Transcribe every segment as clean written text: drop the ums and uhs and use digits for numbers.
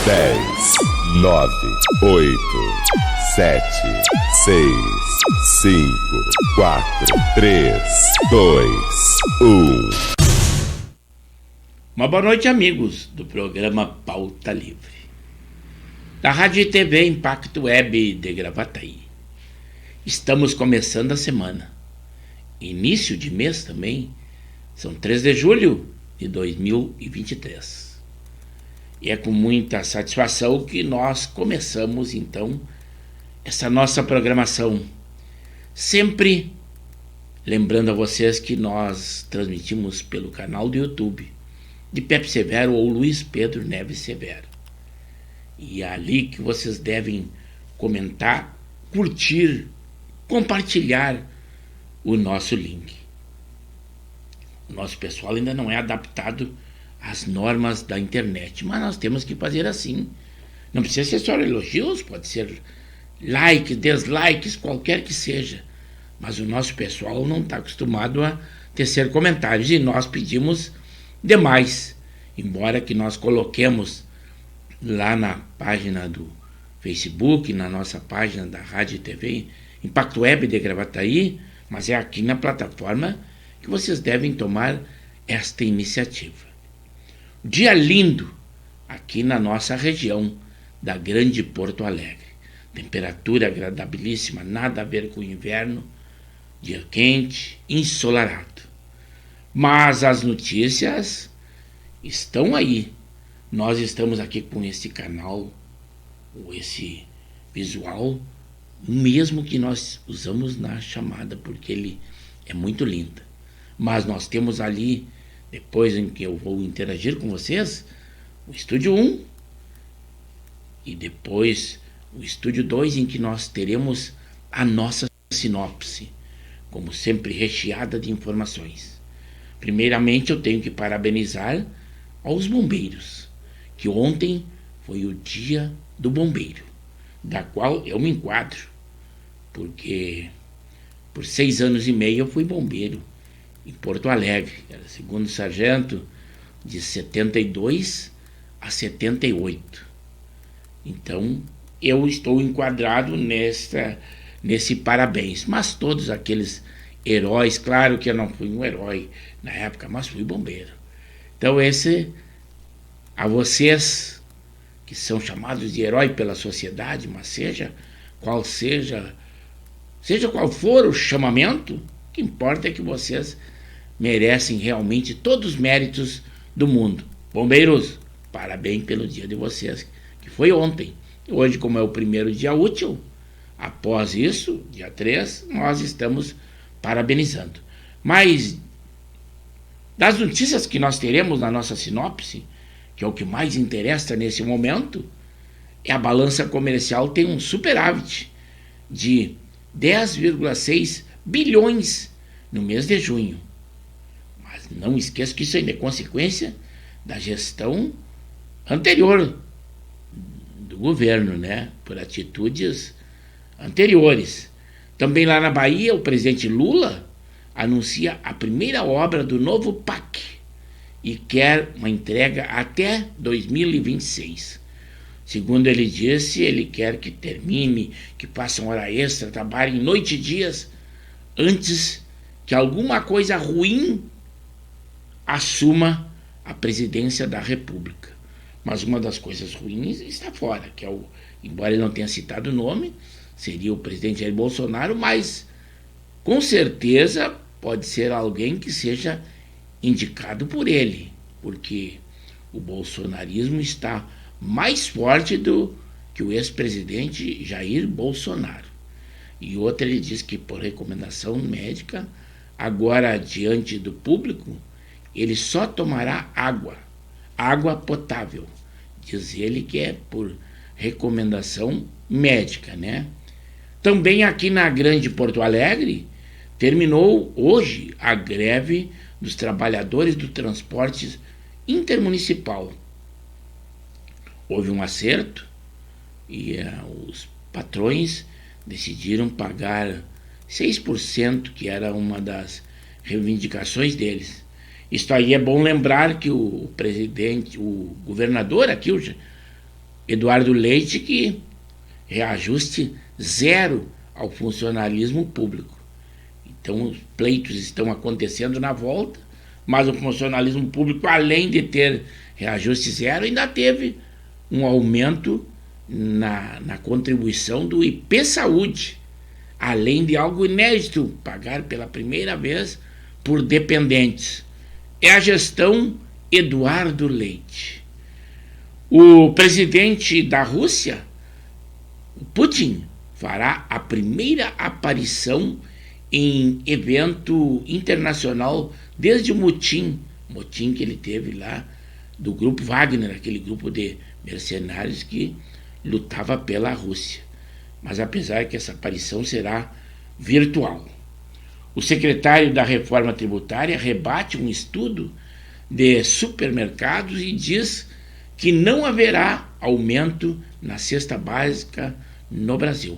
10, 9, 8, 7, 6, 5, 4, 3, 2, 1. Uma boa noite, amigos do programa Pauta Livre, da Rádio e TV Impacto Web de Gravataí. Estamos começando a semana, início de mês também, são 3 de julho de 2023. E é com muita satisfação que nós começamos, então, essa nossa programação. Sempre lembrando a vocês que nós transmitimos pelo canal do YouTube de Pepe Severo ou Luiz Pedro Neves Severo. E é ali que vocês devem comentar, curtir, compartilhar o nosso link. O nosso pessoal ainda não é adaptado às normas da internet, mas nós temos que fazer assim. Não precisa ser só elogios, pode ser likes, dislikes, qualquer que seja. Mas o nosso pessoal não está acostumado a tecer comentários e nós pedimos demais. Embora que nós coloquemos lá na página do Facebook, na nossa página da Rádio e TV Impacto Web de Gravataí, mas é aqui na plataforma que vocês devem tomar esta iniciativa. Dia lindo aqui na nossa região da Grande Porto Alegre. Temperatura agradabilíssima, nada a ver com o inverno, dia quente, ensolarado. Mas as notícias estão aí. Nós estamos aqui com esse canal, ou esse visual, mesmo que nós usamos na chamada, porque ele é muito lindo. Mas nós temos ali, depois em que eu vou interagir com vocês, o Estúdio 1 e depois o Estúdio 2, em que nós teremos a nossa sinopse, como sempre recheada de informações. Primeiramente eu tenho que parabenizar aos bombeiros, que ontem foi o dia do bombeiro, da qual eu me enquadro, porque por 6 anos e meio eu fui bombeiro em Porto Alegre, era segundo sargento de 72 a 78. Então eu estou enquadrado nesse parabéns. Mas todos aqueles heróis, claro que eu não fui um herói na época, mas fui bombeiro. Então a vocês que são chamados de herói pela sociedade, mas seja qual for o chamamento, o que importa é que vocês merecem realmente todos os méritos do mundo. Bombeiros, parabéns pelo dia de vocês, que foi ontem. Hoje, como é o primeiro dia útil, após isso, dia 3, nós estamos parabenizando. Mas das notícias que nós teremos na nossa sinopse, que é o que mais interessa nesse momento, a balança comercial tem um superávit de 10,6 bilhões no mês de junho. Mas não esqueça que isso ainda é consequência da gestão anterior do governo, né? Por atitudes anteriores. Também lá na Bahia, o presidente Lula anuncia a primeira obra do novo PAC e quer uma entrega até 2026. Segundo ele disse, ele quer que termine, que façam hora extra, trabalhem noite e dias, antes que alguma coisa ruim assuma a presidência da República. Mas uma das coisas ruins está fora, que é embora ele não tenha citado o nome, seria o presidente Jair Bolsonaro, mas com certeza pode ser alguém que seja indicado por ele, porque o bolsonarismo está mais forte do que o ex-presidente Jair Bolsonaro. E outra, ele diz que por recomendação médica, agora diante do público, ele só tomará água potável. Diz ele que é por recomendação médica, né? Também aqui na Grande Porto Alegre, terminou hoje a greve dos trabalhadores do transporte intermunicipal. Houve um acerto e os patrões decidiram pagar 6%, que era uma das reivindicações deles. Isto aí é bom lembrar que o governador aqui, Eduardo Leite, que reajuste zero ao funcionalismo público. Então, os pleitos estão acontecendo na volta, mas o funcionalismo público, além de ter reajuste zero, ainda teve um aumento na contribuição do IP Saúde, além de algo inédito, pagar pela primeira vez por dependentes. É a gestão Eduardo Leite. O presidente da Rússia, Putin, fará a primeira aparição em evento internacional desde o motim que ele teve lá do grupo Wagner, aquele grupo de mercenários que lutava pela Rússia. Mas apesar que essa aparição será virtual. O secretário da Reforma Tributária rebate um estudo de supermercados e diz que não haverá aumento na cesta básica no Brasil.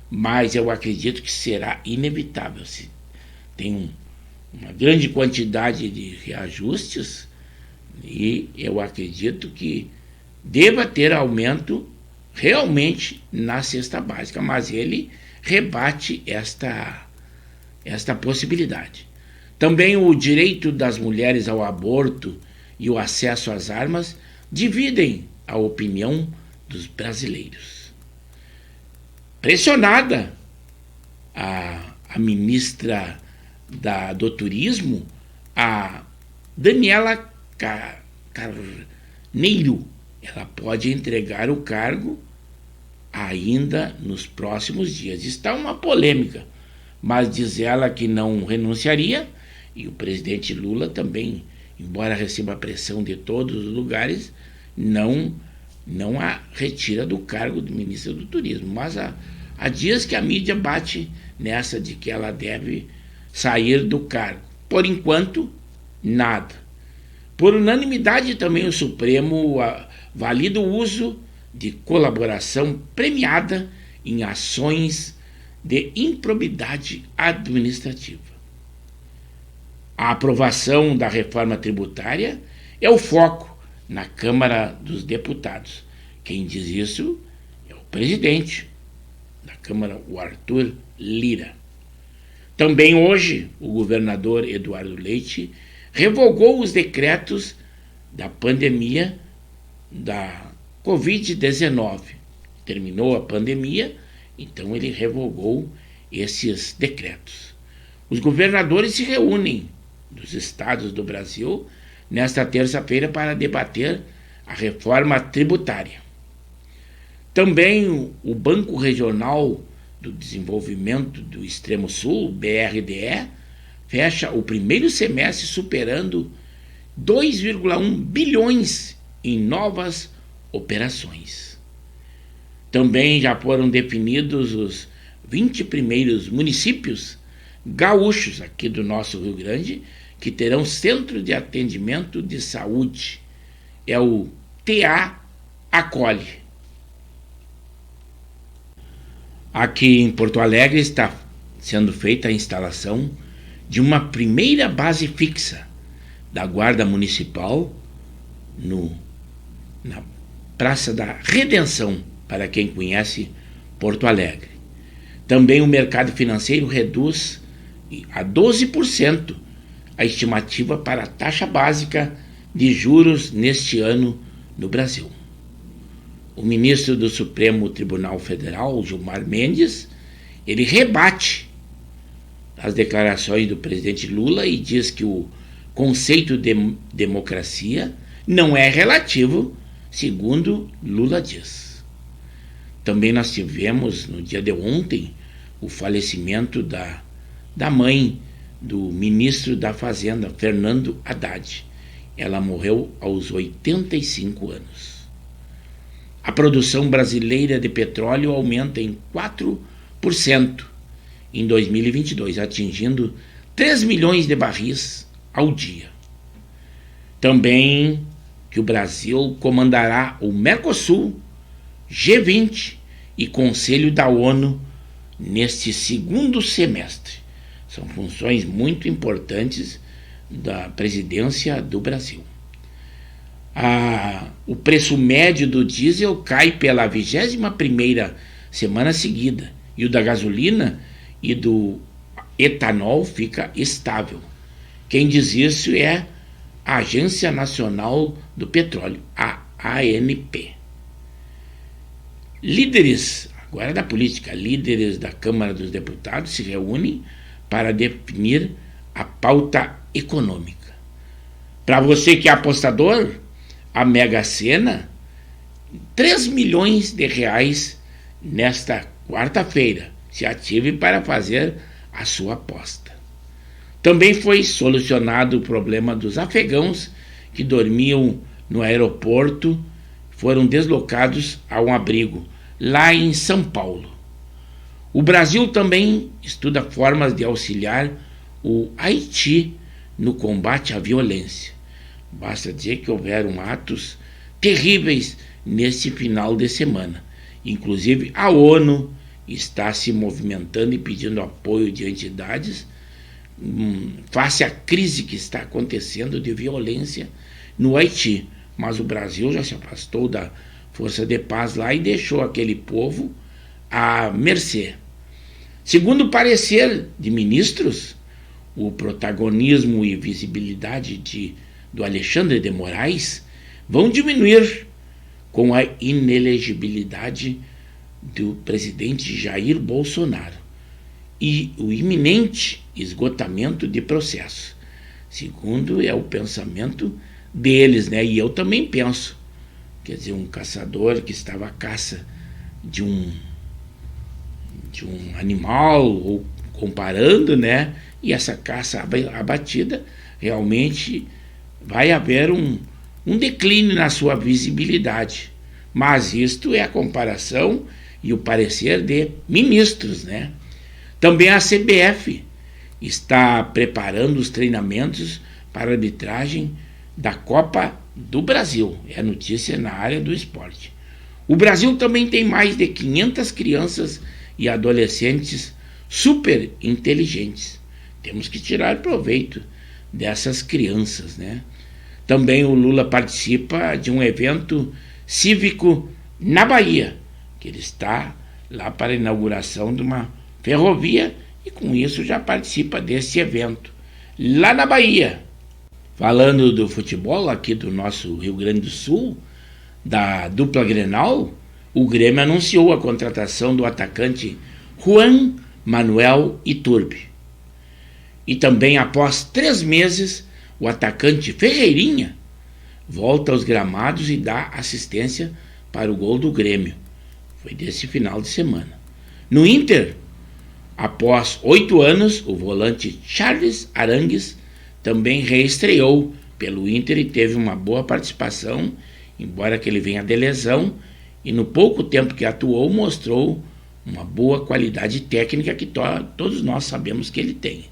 Mas eu acredito que será inevitável. Se tem uma grande quantidade de reajustes e eu acredito que deva ter aumento realmente na cesta básica, mas ele rebate esta possibilidade. Também o direito das mulheres ao aborto e o acesso às armas dividem a opinião dos brasileiros. Pressionada, a ministra do Turismo, a Daniela Carneiro, ela pode entregar o cargo ainda nos próximos dias. Está uma polêmica, mas diz ela que não renunciaria, e o presidente Lula também, embora receba a pressão de todos os lugares, não a retira do cargo de ministra do Turismo. Mas há dias que a mídia bate nessa de que ela deve sair do cargo. Por enquanto, nada. Por unanimidade também o Supremo valida o uso de colaboração premiada em ações de improbidade administrativa. A aprovação da reforma tributária é o foco na Câmara dos Deputados. Quem diz isso é o presidente da Câmara, o Arthur Lira. Também hoje, o governador Eduardo Leite revogou os decretos da pandemia da Covid-19. Terminou a pandemia, então ele revogou esses decretos. Os governadores se reúnem dos estados do Brasil nesta terça-feira para debater a reforma tributária. Também o Banco Regional do Desenvolvimento do Extremo Sul, BRDE, fecha o primeiro semestre superando 2,1 bilhões em novas operações. Também já foram definidos os 20 primeiros municípios gaúchos aqui do nosso Rio Grande que terão centro de atendimento de saúde. É o TA Acolhe. Aqui em Porto Alegre está sendo feita a instalação de uma primeira base fixa da Guarda Municipal na Praça da Redenção, para quem conhece Porto Alegre. Também o mercado financeiro reduz a 12% a estimativa para a taxa básica de juros neste ano no Brasil. O ministro do Supremo Tribunal Federal, Gilmar Mendes, ele rebate as declarações do presidente Lula e diz que o conceito de democracia não é relativo, segundo Lula diz. Também nós tivemos, no dia de ontem, o falecimento da mãe do ministro da Fazenda, Fernando Haddad. Ela morreu aos 85 anos. A produção brasileira de petróleo aumenta em 4% em 2022, atingindo 3 milhões de barris ao dia. Também que o Brasil comandará o Mercosul, G20 e Conselho da ONU neste segundo semestre. São funções muito importantes da presidência do Brasil. O preço médio do diesel cai pela 21ª semana seguida, e o da gasolina e do etanol fica estável. Quem diz isso é a Agência Nacional do Petróleo, a ANP. Líderes, agora da política, líderes da Câmara dos Deputados se reúnem para definir a pauta econômica. Para você que é apostador, a Mega Sena, 3 milhões de reais nesta quarta-feira. Se ative para fazer a sua aposta. Também foi solucionado o problema dos afegãos que dormiam no aeroporto, foram deslocados a um abrigo lá em São Paulo. O Brasil também estuda formas de auxiliar o Haiti no combate à violência. Basta dizer que houveram atos terríveis nesse final de semana. Inclusive, a ONU está se movimentando e pedindo apoio de entidades face à crise que está acontecendo de violência no Haiti. Mas o Brasil já se afastou da força de paz lá e deixou aquele povo à mercê. Segundo o parecer de ministros, o protagonismo e visibilidade do Alexandre de Moraes vão diminuir com a inelegibilidade do presidente Jair Bolsonaro e o iminente esgotamento de processo. Segundo é o pensamento deles, né? E eu também penso. Quer dizer, um caçador que estava à caça de um animal, ou comparando, né? E essa caça abatida, realmente vai haver um declínio na sua visibilidade. Mas isto é a comparação e o parecer de ministros, né? Também a CBF está preparando os treinamentos para a arbitragem da Copa do Brasil. É notícia na área do esporte. O Brasil também tem mais de 500 crianças e adolescentes super inteligentes. Temos que tirar proveito dessas crianças, né? Também o Lula participa de um evento cívico na Bahia, que ele está lá para a inauguração de uma ferrovia e com isso já participa desse evento lá na Bahia. Falando do futebol aqui do nosso Rio Grande do Sul, da dupla Grenal, o Grêmio anunciou a contratação do atacante Juan Manuel Iturbe. E também, após 3 meses, o atacante Ferreirinha volta aos gramados e dá assistência para o gol do Grêmio. Foi desse final de semana. No Inter, após 8 anos, o volante Charles Arangues também reestreou pelo Inter e teve uma boa participação, embora que ele venha de lesão, e no pouco tempo que atuou mostrou uma boa qualidade técnica que todos nós sabemos que ele tem.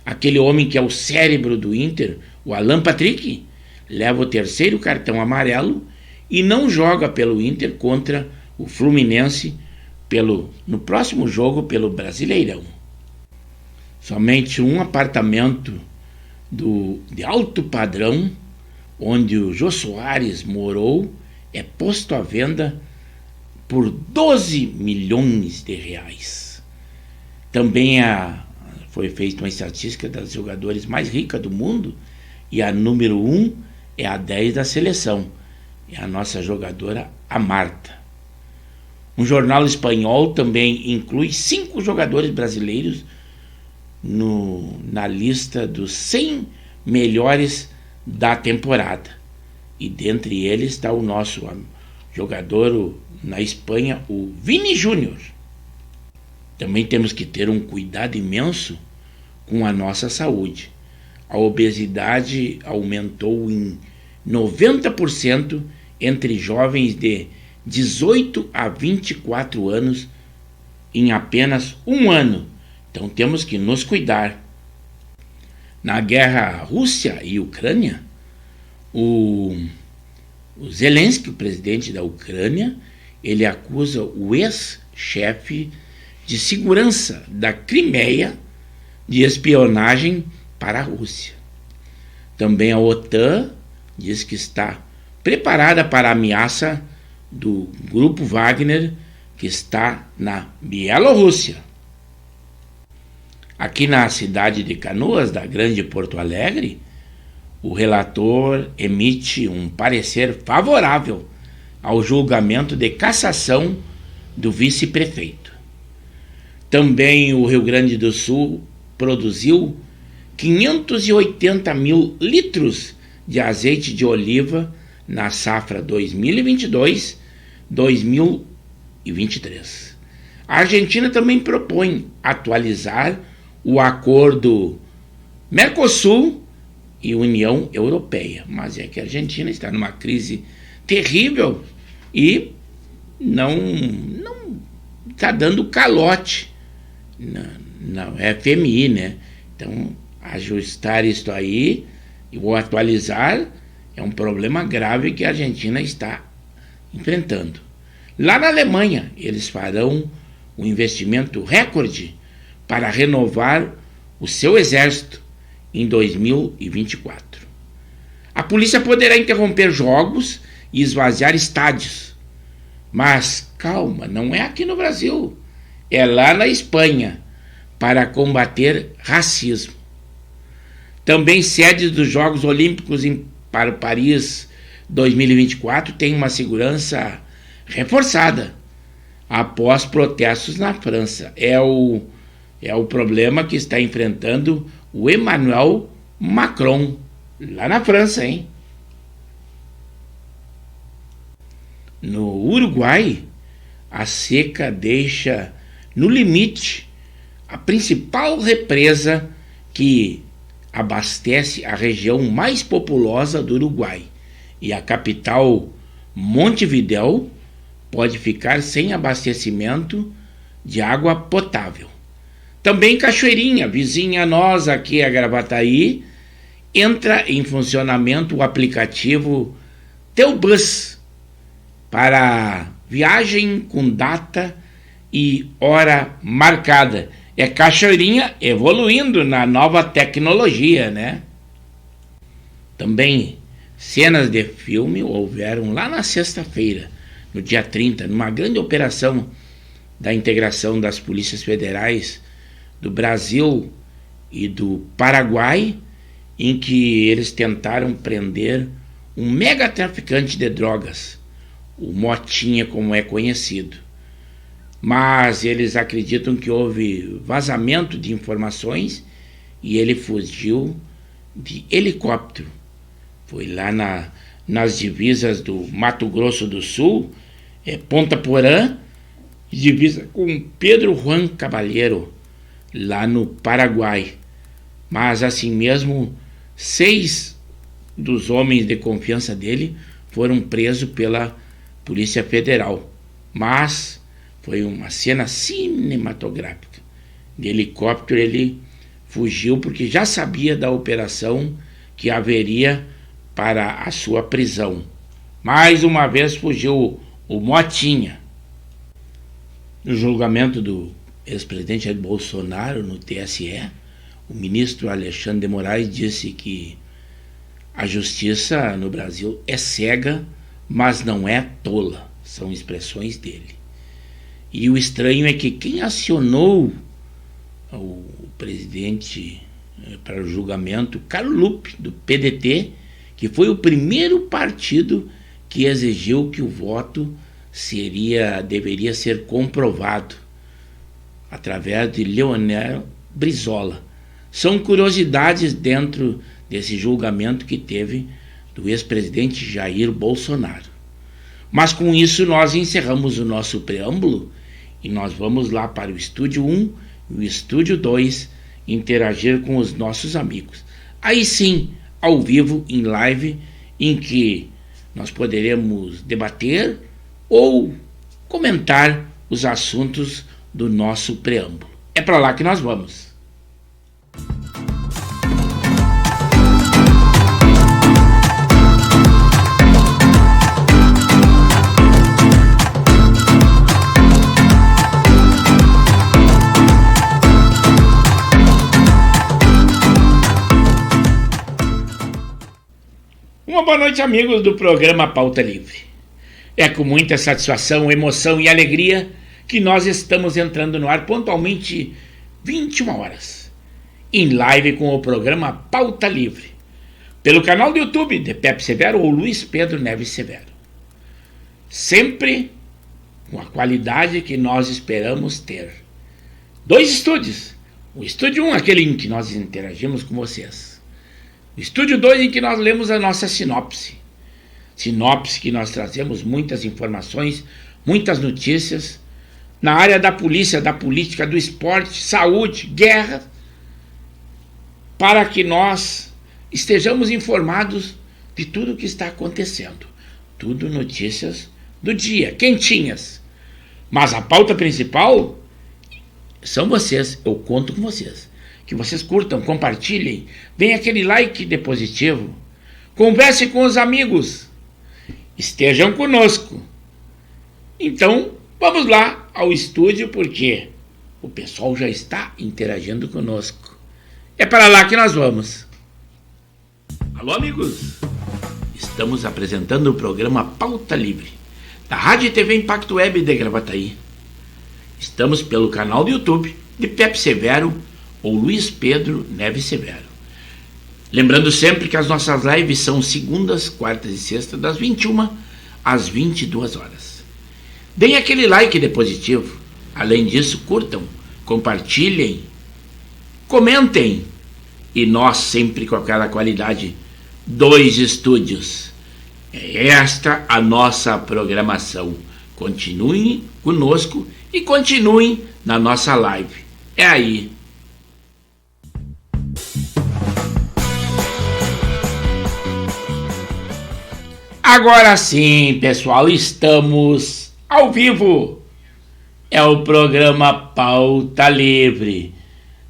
Aquele homem que é o cérebro do Inter, o Alan Patrick, leva o 3º cartão amarelo e não joga pelo Inter contra o Fluminense no próximo jogo pelo Brasileirão. Somente um apartamento de alto padrão, onde o Jô Soares morou, é posto à venda por 12 milhões de reais. Também foi feita uma estatística das jogadoras mais ricas do mundo, e a número 1 é a 10 da seleção, é a nossa jogadora, a Marta. Um jornal espanhol também inclui 5 jogadores brasileiros na lista dos 100 melhores da temporada. E dentre eles está o nosso jogador na Espanha, o Vini Júnior. Também temos que ter um cuidado imenso com a nossa saúde. A obesidade aumentou em 90% entre jovens de 18 a 24 anos em apenas um ano. Então temos que nos cuidar. Na guerra Rússia e Ucrânia, o Zelensky, o presidente da Ucrânia, ele acusa o ex-chefe de segurança da Crimeia de espionagem para a Rússia. Também a OTAN diz que está preparada para a ameaça do grupo Wagner, que está na Bielorrússia. Aqui na cidade de Canoas, da Grande Porto Alegre, o relator emite um parecer favorável ao julgamento de cassação do vice-prefeito. Também o Rio Grande do Sul produziu 580 mil litros de azeite de oliva na safra 2022-2023. A Argentina também propõe atualizar o acordo Mercosul e União Europeia, mas é que a Argentina está numa crise terrível e não está dando calote na FMI, né? Então, ajustar isso aí ou atualizar é um problema grave que a Argentina está enfrentando. Lá na Alemanha, eles farão um investimento recorde para renovar o seu exército em 2024. A polícia poderá interromper jogos e esvaziar estádios. Mas calma, não é aqui no Brasil, é lá na Espanha, para combater racismo. Também sedes dos Jogos Olímpicos para Paris 2024 tem uma segurança reforçada após protestos na França. É o problema que está enfrentando o Emmanuel Macron, lá na França, hein? No Uruguai, a seca deixa no limite a principal represa que abastece a região mais populosa do Uruguai, e a capital, Montevidéu, pode ficar sem abastecimento de água potável. Também Cachoeirinha, vizinha nós aqui a Gravataí, entra em funcionamento o aplicativo Teubus para viagem com data e hora marcada. É Cachoeirinha evoluindo na nova tecnologia, né? Também cenas de filme houveram lá na sexta-feira, no dia 30, numa grande operação da integração das polícias federais do Brasil e do Paraguai, em que eles tentaram prender um mega traficante de drogas, o Motinha, como é conhecido. Mas eles acreditam que houve vazamento de informações e ele fugiu de helicóptero. Foi lá nas divisas do Mato Grosso do Sul, Ponta Porã, divisa com Pedro Juan Caballero, lá no Paraguai. Mas assim mesmo, 6 dos homens de confiança dele foram presos pela Polícia Federal. Mas foi uma cena cinematográfica. De helicóptero ele fugiu porque já sabia da operação que haveria para a sua prisão. Mais uma vez fugiu o Motinha. No julgamento do ex-presidente Jair Bolsonaro no TSE, o ministro Alexandre de Moraes disse que a justiça no Brasil é cega, mas não é tola. São expressões dele. E o estranho é que quem acionou o presidente para o julgamento, Carlos Lupe, do PDT, que foi o primeiro partido que exigiu que o voto deveria ser comprovado através de Leonel Brizola. São curiosidades dentro desse julgamento que teve do ex-presidente Jair Bolsonaro. Mas com isso nós encerramos o nosso preâmbulo e nós vamos lá para o Estúdio 1 e o Estúdio 2 interagir com os nossos amigos. Aí sim, ao vivo, em live, em que nós poderemos debater ou comentar os assuntos do nosso preâmbulo. É para lá que nós vamos. Uma boa noite, amigos do programa Pauta Livre. É com muita satisfação, emoção e alegria que nós estamos entrando no ar pontualmente 21 horas, em live com o programa Pauta Livre, pelo canal do YouTube de Pepe Severo ou Luiz Pedro Neves Severo. Sempre com a qualidade que nós esperamos ter. 2 estúdios. O estúdio 1, aquele em que nós interagimos com vocês. O estúdio 2, em que nós lemos a nossa sinopse. Sinopse que nós trazemos muitas informações, muitas notícias, na área da polícia, da política, do esporte, saúde, guerra, para que nós estejamos informados de tudo o que está acontecendo. Tudo notícias do dia, quentinhas. Mas a pauta principal são vocês, eu conto com vocês. Que vocês curtam, compartilhem, deem aquele like de positivo, conversem com os amigos, estejam conosco. Então, vamos lá ao estúdio, porque o pessoal já está interagindo conosco. É para lá que nós vamos. Alô, amigos! Estamos apresentando o programa Pauta Livre, da Rádio e TV Impacto Web de Gravataí. Estamos pelo canal do YouTube de Pepe Severo ou Luiz Pedro Neves Severo. Lembrando sempre que as nossas lives são segundas, quartas e sextas, das 21 às 22 horas. Deem aquele like de positivo. Além disso, curtam, compartilhem, comentem. E nós sempre com aquela qualidade, 2 estúdios. É esta a nossa programação. Continuem conosco e continuem na nossa live. É aí. Agora sim, pessoal, estamos ao vivo. É o programa Pauta Livre.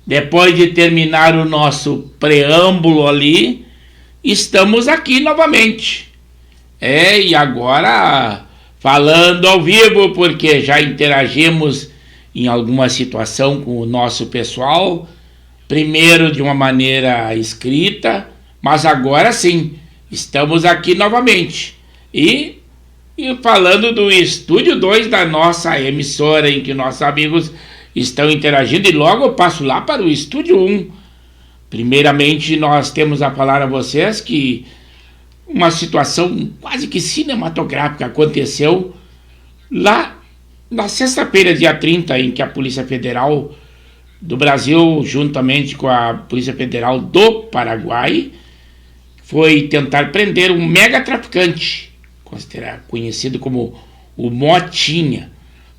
Depois de terminar o nosso preâmbulo ali, estamos aqui novamente. E agora falando ao vivo, porque já interagimos em alguma situação com o nosso pessoal, primeiro de uma maneira escrita, mas agora sim, estamos aqui novamente. E falando do estúdio 2 da nossa emissora, em que nossos amigos estão interagindo, e logo eu passo lá para o estúdio 1. Primeiramente, nós temos a falar a vocês que uma situação quase que cinematográfica aconteceu lá na sexta-feira, dia 30, em que a Polícia Federal do Brasil, juntamente com a Polícia Federal do Paraguai, foi tentar prender um mega traficante, conhecido como o Motinha.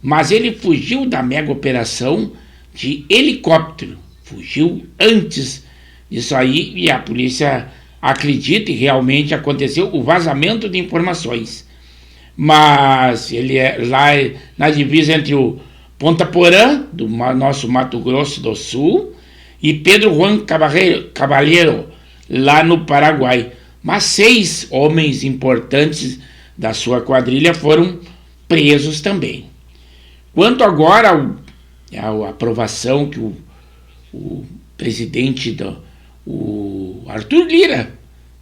Mas ele fugiu da mega operação de helicóptero, fugiu antes disso aí, e a polícia acredita e realmente aconteceu o vazamento de informações. Mas ele é lá na divisa entre o Ponta Porã, do nosso Mato Grosso do Sul, e Pedro Juan Caballero, lá no Paraguai. Mas 6 homens importantes da sua quadrilha foram presos também. Quanto agora à aprovação que o presidente o Arthur Lira,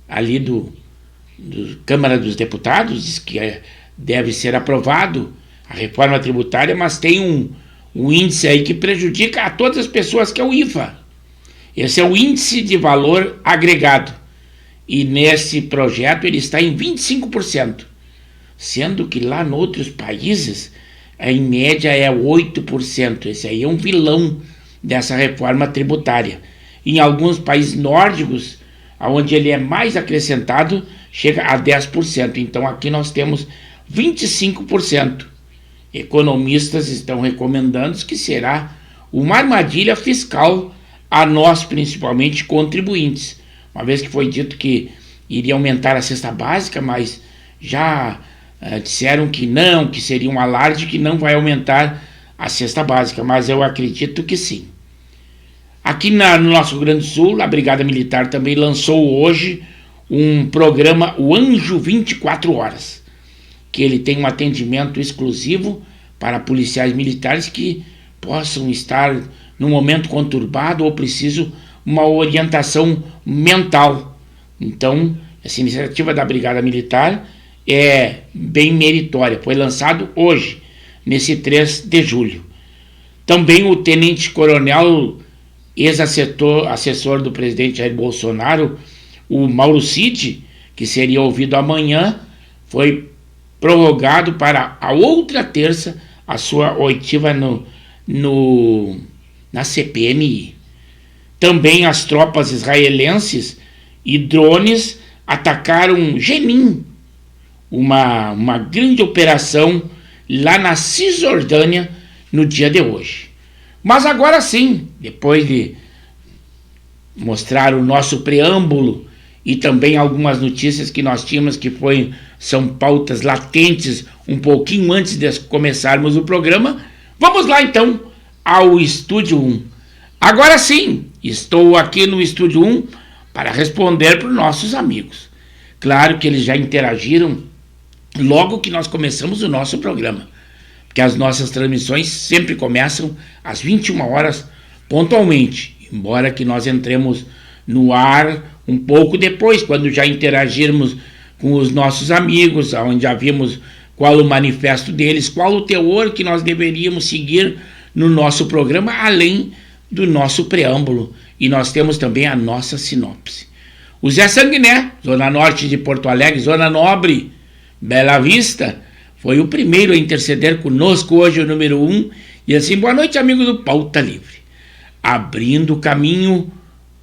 ali do Câmara dos Deputados, diz que deve ser aprovado a reforma tributária, mas tem um índice aí que prejudica a todas as pessoas, que é o IVA. Esse é o índice de valor agregado. E nesse projeto ele está em 25%, sendo que lá em outros países, em média é 8%. Esse aí é um vilão dessa reforma tributária. Em alguns países nórdicos, onde ele é mais acrescentado, chega a 10%. Então aqui nós temos 25%. Economistas estão recomendando que será uma armadilha fiscal a nós, principalmente contribuintes. Uma vez que foi dito que iria aumentar a cesta básica, mas já disseram que não, que seria um alarde, que não vai aumentar a cesta básica, mas eu acredito que sim. Aqui no nosso Rio Grande do Sul, a Brigada Militar também lançou hoje um programa, o Anjo 24 Horas, que ele tem um atendimento exclusivo para policiais militares que possam estar num momento conturbado ou preciso uma orientação mental. Então, essa iniciativa da Brigada Militar é bem meritória. Foi lançado hoje, nesse 3 de julho. Também o tenente-coronel, ex-assessor do presidente Jair Bolsonaro, o Mauro Cid, que seria ouvido amanhã, foi prorrogado para a outra terça a sua oitiva na CPMI. Também as tropas israelenses e drones atacaram Jenin, uma grande operação lá na Cisjordânia no dia de hoje. Mas agora sim, depois de mostrar o nosso preâmbulo e também algumas notícias que nós tínhamos que são pautas latentes um pouquinho antes de começarmos o programa, vamos lá então ao Estúdio 1. Agora sim, estou aqui no Estúdio 1 para responder para os nossos amigos. Claro que eles já interagiram logo que nós começamos o nosso programa, porque as nossas transmissões sempre começam às 21 horas pontualmente, embora que nós entremos no ar um pouco depois, quando já interagirmos com os nossos amigos, onde já vimos qual o manifesto deles, qual o teor que nós deveríamos seguir no nosso programa, além do nosso preâmbulo, e nós temos também a nossa sinopse. O Zé Sanguiné, Zona Norte de Porto Alegre, Zona Nobre, Bela Vista, foi o primeiro a interceder conosco hoje, o número 1, e assim, boa noite, amigo do Pauta Livre. Abrindo o caminho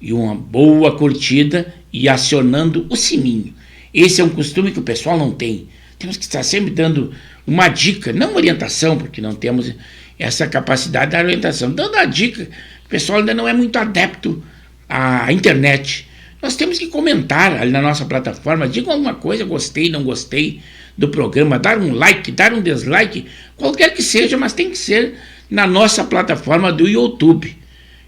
e uma boa curtida e acionando o sininho. Esse é um costume que o pessoal não tem. Temos que estar sempre dando uma dica, não orientação, porque não temos essa capacidade da orientação, dando a dica. O pessoal ainda não é muito adepto à internet. Nós temos que comentar ali na nossa plataforma, digam alguma coisa, gostei, não gostei do programa, dar um like, dar um dislike, qualquer que seja, mas tem que ser na nossa plataforma do YouTube.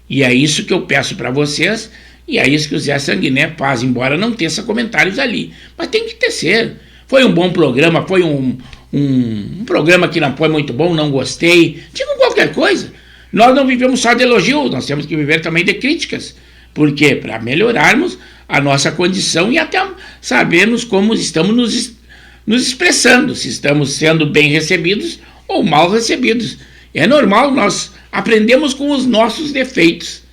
E é isso que eu peço para vocês, e é isso que o Zé Sanguiné faz, embora não tenha comentários ali. Mas tem que tecer. Foi um bom programa, foi um programa que não foi muito bom, não gostei. Digam qualquer coisa. Nós não vivemos só de elogios, nós temos que viver também de críticas. Por quê? Para melhorarmos a nossa condição e até sabermos como estamos nos expressando, se estamos sendo bem recebidos ou mal recebidos. É normal, nós aprendemos com os nossos defeitos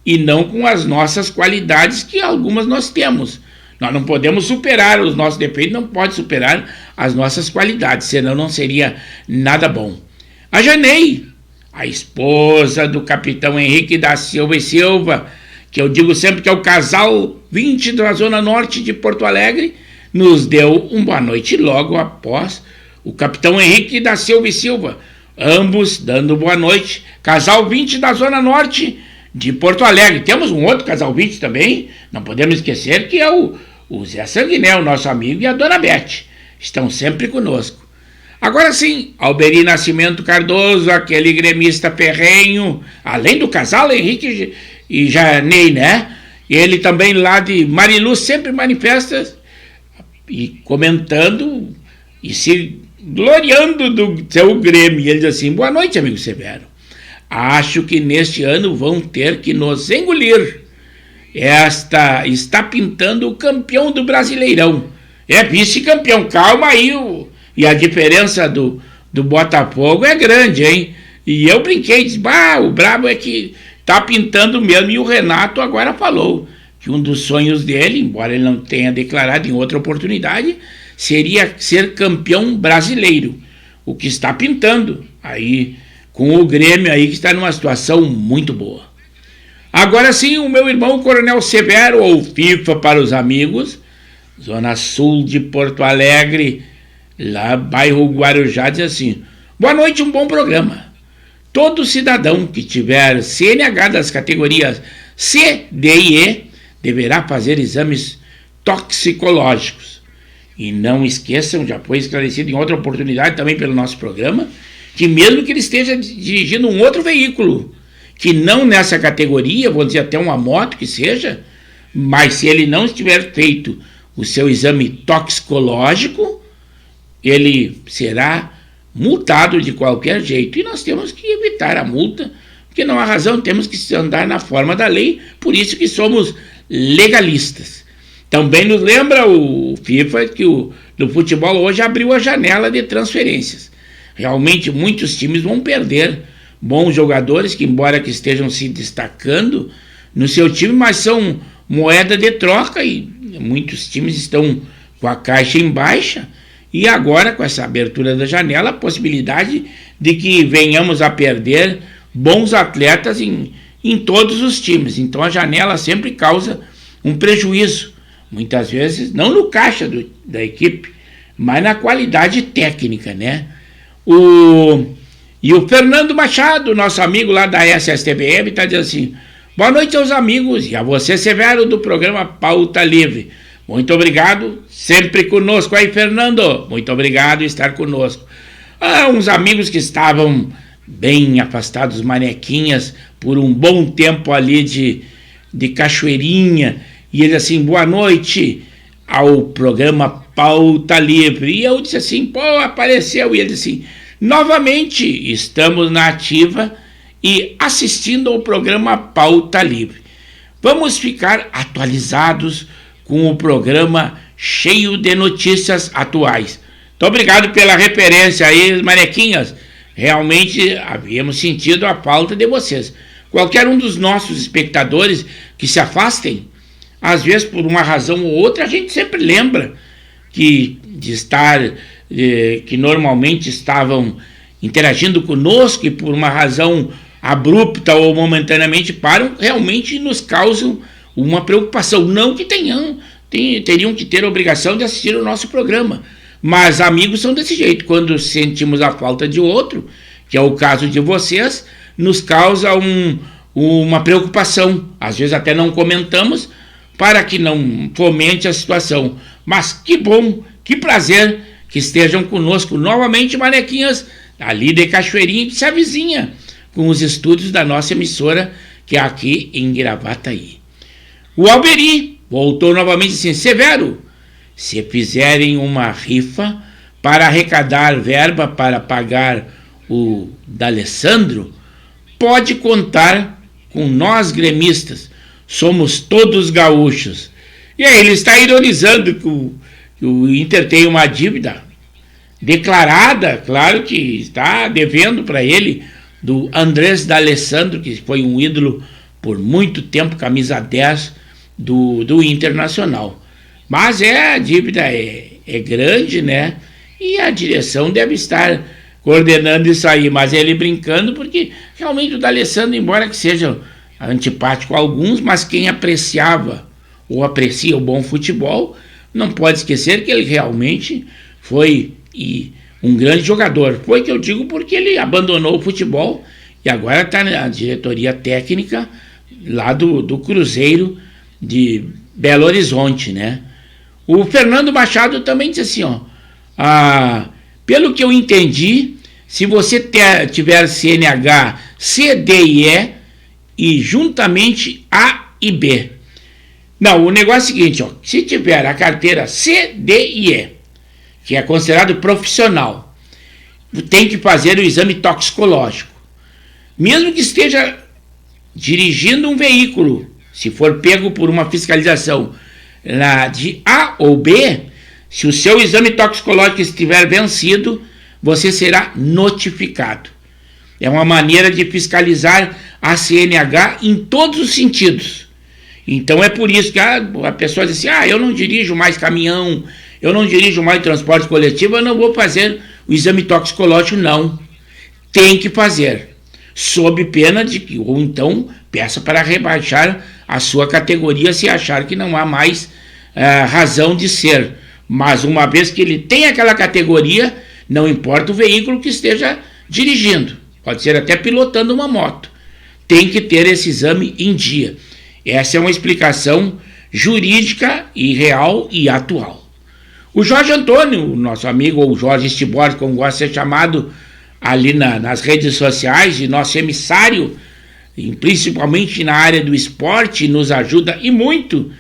e não com as nossas qualidades, que algumas nós temos. Nós não podemos superar os nossos defeitos, não pode superar as nossas qualidades, senão não seria nada bom. A Janei, a esposa do capitão Henrique da Silva e Silva, que eu digo sempre que é o casal 20 da Zona Norte de Porto Alegre, nos deu uma boa noite logo após o capitão Henrique da Silva e Silva, ambos dando boa noite. Casal 20 da Zona Norte de Porto Alegre. Temos um outro casal 20 também, não podemos esquecer, que é o Zé Sanguiné, o nosso amigo, e a Dona Beth. Estão sempre conosco. Agora sim, Alberi Nascimento Cardoso, aquele gremista ferrenho, além do casal Henrique e Janei, né? Ele também lá de Marilu sempre manifesta e comentando e se gloriando do seu Grêmio. E ele diz assim: boa noite, amigo Severo. Acho que neste ano vão ter que nos engolir. Está pintando o campeão do Brasileirão. É vice-campeão, calma aí. E a diferença do Botafogo é grande, hein? E eu brinquei, disse, o brabo é que tá pintando mesmo. E o Renato agora falou que um dos sonhos dele, embora ele não tenha declarado em outra oportunidade, seria ser campeão brasileiro. O que está pintando aí com o Grêmio aí, que está numa situação muito boa. Agora sim, o meu irmão Coronel Severo, ou FIFA para os amigos, Zona Sul de Porto Alegre, lá bairro Guarujá, diz assim: boa noite, um bom programa. Todo cidadão que tiver CNH das categorias C, D e E deverá fazer exames toxicológicos. E não esqueçam, já foi esclarecido em outra oportunidade também pelo nosso programa, que mesmo que ele esteja dirigindo um outro veículo, que não nessa categoria, vou dizer até uma moto que seja, mas se ele não estiver feito o seu exame toxicológico, ele será multado de qualquer jeito. E nós temos que evitar a multa, porque não há razão, temos que andar na forma da lei, por isso que somos legalistas. Também nos lembra o FIFA que o futebol hoje abriu a janela de transferências. Realmente muitos times vão perder bons jogadores que, embora que estejam se destacando no seu time, mas são moeda de troca e muitos times estão com a caixa em baixa. E agora, com essa abertura da janela, a possibilidade de que venhamos a perder bons atletas em todos os times. Então a janela sempre causa um prejuízo, muitas vezes, não no caixa da equipe, mas na qualidade técnica, né? E o Fernando Machado, nosso amigo lá da SSTBM, está dizendo assim: boa noite aos amigos e a você, Severo, do programa Pauta Livre. Muito obrigado, sempre conosco aí, Fernando. Muito obrigado por estar conosco. Uns amigos que estavam bem afastados, manequinhas, por um bom tempo ali de Cachoeirinha, e ele assim: boa noite ao programa Pauta Livre. E eu disse assim: pô, apareceu. E ele disse assim: novamente estamos na ativa e assistindo ao programa Pauta Livre. Vamos ficar atualizados com o programa cheio de notícias atuais. Muito obrigado pela referência aí, manequinhas. Realmente havíamos sentido a falta de vocês. Qualquer um dos nossos espectadores que se afastem, às vezes por uma razão ou outra, a gente sempre lembra que normalmente estavam interagindo conosco e por uma razão abrupta ou momentaneamente param, realmente nos causam uma preocupação. Não que teriam que ter a obrigação de assistir o nosso programa, mas amigos são desse jeito. Quando sentimos a falta de outro, que é o caso de vocês, nos causa uma preocupação. Às vezes até não comentamos para que não fomente a situação. Mas que bom, que prazer que estejam conosco novamente, manequinhas, ali de Cachoeirinha, que se avizinha com os estúdios da nossa emissora, que é aqui em Gravataí. O Alberi voltou novamente assim: Severo, se fizerem uma rifa para arrecadar verba para pagar o D'Alessandro, pode contar com nós gremistas, somos todos gaúchos. E aí ele está ironizando que o Inter tem uma dívida declarada, claro que está devendo para ele, do Andrés D'Alessandro, que foi um ídolo por muito tempo, camisa 10 do Internacional. Mas a dívida é grande, né? E a direção deve estar coordenando isso aí, mas ele brincando, porque realmente o D'Alessandro, embora que seja antipático a alguns, mas quem apreciava ou aprecia o bom futebol, não pode esquecer que ele realmente foi um grande jogador. Foi que eu digo porque ele abandonou o futebol e agora está na diretoria técnica lá do Cruzeiro de Belo Horizonte, né? O Fernando Machado também disse assim, pelo que eu entendi, se você tiver CNH, C, D e E e juntamente A e B. Não, o negócio é o seguinte, se tiver a carteira C, D e E, que é considerado profissional, tem que fazer o exame toxicológico. Mesmo que esteja dirigindo um veículo, se for pego por uma fiscalização de A ou B, se o seu exame toxicológico estiver vencido, você será notificado. É uma maneira de fiscalizar a CNH em todos os sentidos. Então é por isso que a pessoa diz assim, eu não dirijo mais caminhão, eu não dirijo mais transporte coletivo, eu não vou fazer o exame toxicológico. Não, tem que fazer, sob pena de que, ou então peça para rebaixar a sua categoria se achar que não há mais razão de ser. Mas uma vez que ele tem aquela categoria, não importa o veículo que esteja dirigindo, pode ser até pilotando uma moto, tem que ter esse exame em dia. Essa é uma explicação jurídica e real e atual. O Jorge Antônio, nosso amigo, ou Jorge Stibor, como gosta de ser chamado ali nas redes sociais, e nosso emissário, principalmente na área do esporte, nos ajuda e muito.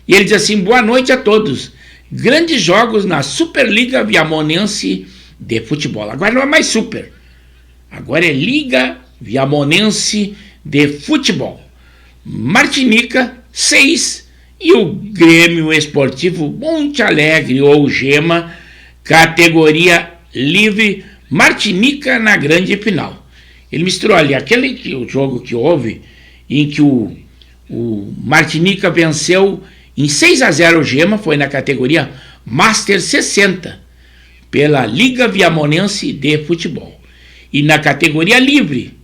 E ele diz assim, boa noite a todos. Grandes jogos na Superliga Viamonense de futebol. Agora não é mais Super, agora é Liga Viamonense de futebol. Martinica 6 e o Grêmio Esportivo Monte Alegre, ou Gema, categoria livre, Martinica na grande final. Ele misturou ali o jogo que houve, em que o Martinica venceu em 6-0 o Gema, foi na categoria Master 60, pela Liga Viamonense de Futebol. E na categoria livre,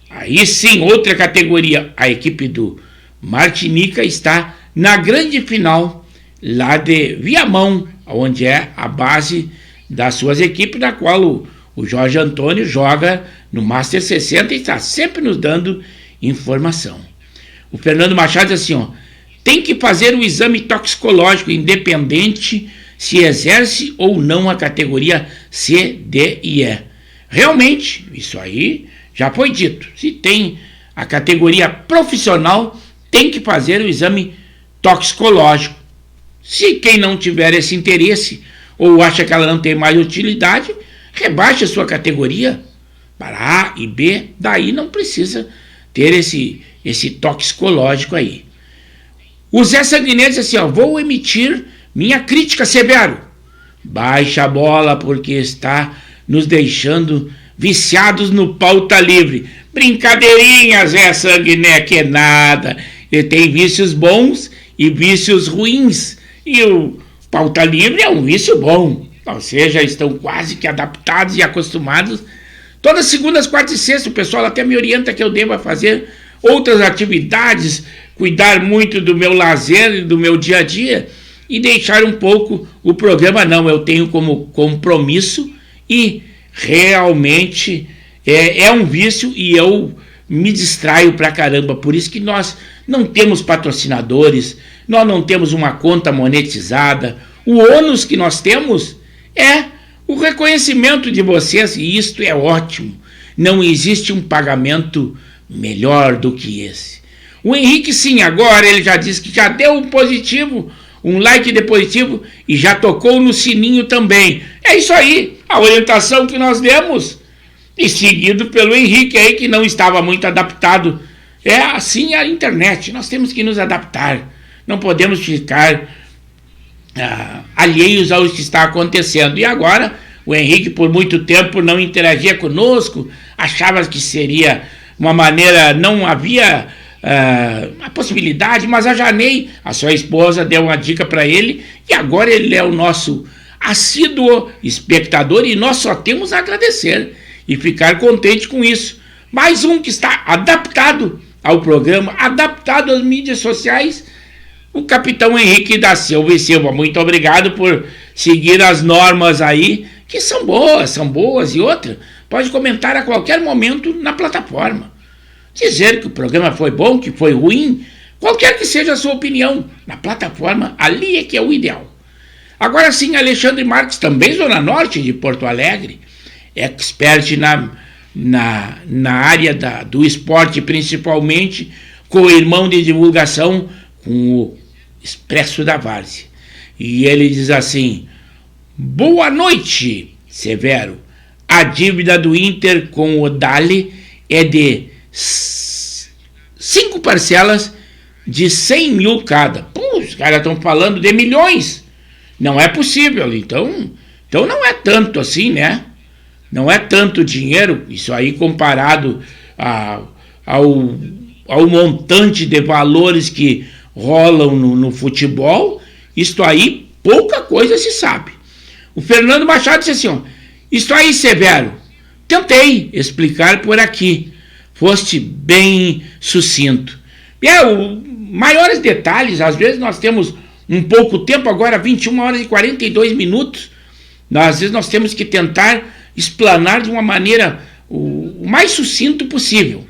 aí sim, outra categoria, a equipe do Martinica está na grande final lá de Viamão, onde é a base das suas equipes, da qual o Jorge Antônio joga no Master 60 e está sempre nos dando informação. O Fernando Machado diz assim, tem que fazer o exame toxicológico independente se exerce ou não a categoria C, D e E. Realmente, isso aí já foi dito. Se tem a categoria profissional, tem que fazer o exame toxicológico. Se quem não tiver esse interesse ou acha que ela não tem mais utilidade, rebaixa a sua categoria para A e B, daí não precisa ter esse toxicológico aí. O Zé Sanguinete diz assim, vou emitir minha crítica, Severo. Baixa a bola porque está nos deixando viciados no pauta livre. Brincadeirinha, Zé Sanguinete, que é nada. Ele tem vícios bons e vícios ruins. E o pauta livre é um vício bom. Vocês já estão quase que adaptados e acostumados. Todas segundas, quartas e sextas, o pessoal até me orienta que eu deva fazer outras atividades, cuidar muito do meu lazer e do meu dia a dia e deixar um pouco o programa. Não, eu tenho como compromisso e realmente é um vício e eu me distraio pra caramba. Por isso que nós não temos patrocinadores, nós não temos uma conta monetizada. O ônus que nós temos é o reconhecimento de vocês, e isto é ótimo. Não existe um pagamento melhor do que esse. O Henrique, sim, agora ele já disse que já deu um positivo, um like de positivo, e já tocou no sininho também. É isso aí, a orientação que nós demos, e seguido pelo Henrique aí, que não estava muito adaptado. É assim a internet, nós temos que nos adaptar, não podemos ficar alheios ao que está acontecendo. E agora o Henrique por muito tempo não interagia conosco, achava que seria uma maneira, não havia a possibilidade, mas a Janei, a sua esposa, deu uma dica para ele e agora ele é o nosso assíduo espectador e nós só temos a agradecer e ficar contente com isso. Mais um que está adaptado ao programa, adaptado às mídias sociais, o capitão Henrique da Silva e Silva. Muito obrigado por seguir as normas aí, que são boas, e outra, pode comentar a qualquer momento na plataforma. Dizer que o programa foi bom, que foi ruim, qualquer que seja a sua opinião, na plataforma, ali é que é o ideal. Agora sim, Alexandre Marques, também Zona Norte de Porto Alegre, expert na área do esporte, principalmente com o irmão de divulgação, com o Expresso da Várzea. E ele diz assim: boa noite, Severo. A dívida do Inter com o Dali é de 5 parcelas de 100 mil cada. Os caras estão falando de milhões. Não é possível. Então não é tanto assim, né? Não é tanto dinheiro. Isso aí comparado ao montante de valores que rolam no futebol, isto aí pouca coisa se sabe. O Fernando Machado disse assim, isto aí, Severo, tentei explicar por aqui, foste bem sucinto. Maiores detalhes, às vezes nós temos um pouco tempo, agora 21 horas e 42 minutos, às vezes nós temos que tentar explanar de uma maneira o mais sucinto possível.